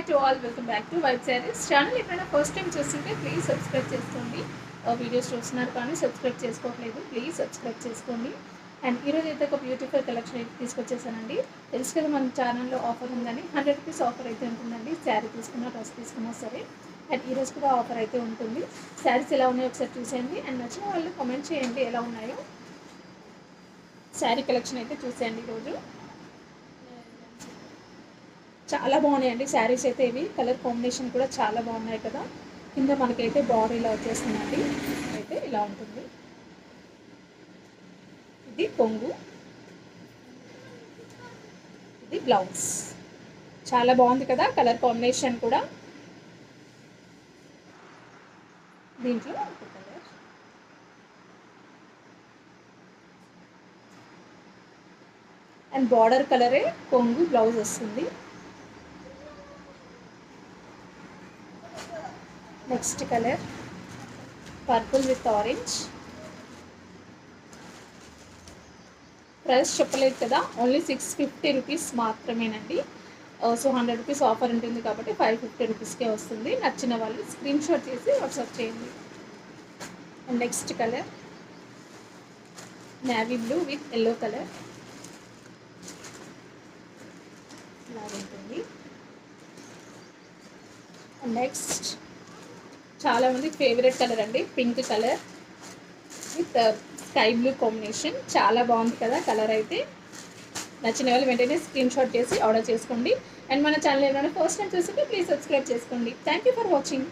To all, welcome back to vibe saris channel. ఎప్పుడైనా first time చూస్తుంటే please subscribe చేసుకోండి. Videos చూస్తున్నారు కానీ సబ్స్క్రైబ్ చేసుకోవట్లేదు, ప్లీజ్ సబ్స్క్రైబ్ చేసుకోండి. అండ్ ఈరోజు అయితే ఒక బ్యూటిఫుల్ కలెక్షన్ అయితే తీసుకొచ్చేసానండి. తెలుసు కదా మన ఛానల్లో ఆఫర్ ఉందని, 100 రూపీస్ ఆఫర్ అయితే ఉంటుందండి. శారీ తీసుకున్నా డ్రెస్ తీసుకున్నా సరే. అండ్ ఈరోజు కూడా ఆఫర్ అయితే ఉంటుంది. శారీస్ ఎలా ఉన్నాయో ఒకసారి చూసేయండి. అండ్ నచ్చిన వాళ్ళు కామెంట్ చేయండి ఎలా ఉన్నాయో. శారీ కలెక్షన్ అయితే చూసేయండి. ఈరోజు చాలా బాగున్నాయండి శారీస్ అయితే. ఇవి కలర్ కాంబినేషన్ కూడా చాలా బాగున్నాయి కదా. కింద మనకైతే బార్డర్ ఇలా వచ్చేస్తుందండి. అయితే ఇలా ఉంటుంది. ఇది కొంగు, ఇది బ్లౌజ్. చాలా బాగుంది కదా కలర్ కాంబినేషన్ కూడా. దీంట్లో ఒక కలర్, అండ్ బార్డర్ కలరే కొంగు బ్లౌజ్ వస్తుంది. Next colour purple with orange. Price చెప్పలేదు కదా, ఓన్లీ 650 రూపీస్ మాత్రమేనండి. సో 100 రూపీస్ ఆఫర్ ఉంటుంది కాబట్టి 550 రూపీస్కే వస్తుంది. నచ్చిన వాళ్ళు స్క్రీన్ షాట్ చేసి వాట్సాప్ చేయండి. And next colour navy blue with yellow colour. ఇలా ఉంటుంది. అండ్ నెక్స్ట్ చాలామంది ఫేవరెట్ కలర్ అండి, pink colour with sky blue combination. చాలా బాగుంది కదా కలర్ అయితే. నచ్చిన వాళ్ళు వెంటనే స్క్రీన్ షాట్ చేసి ఆర్డర్ చేసుకోండి. అండ్ మన ఛానల్ ఏమైనా ఫస్ట్ టైం చూస్తుంటే ప్లీజ్ సబ్స్క్రైబ్ చేసుకోండి. Thank you for watching.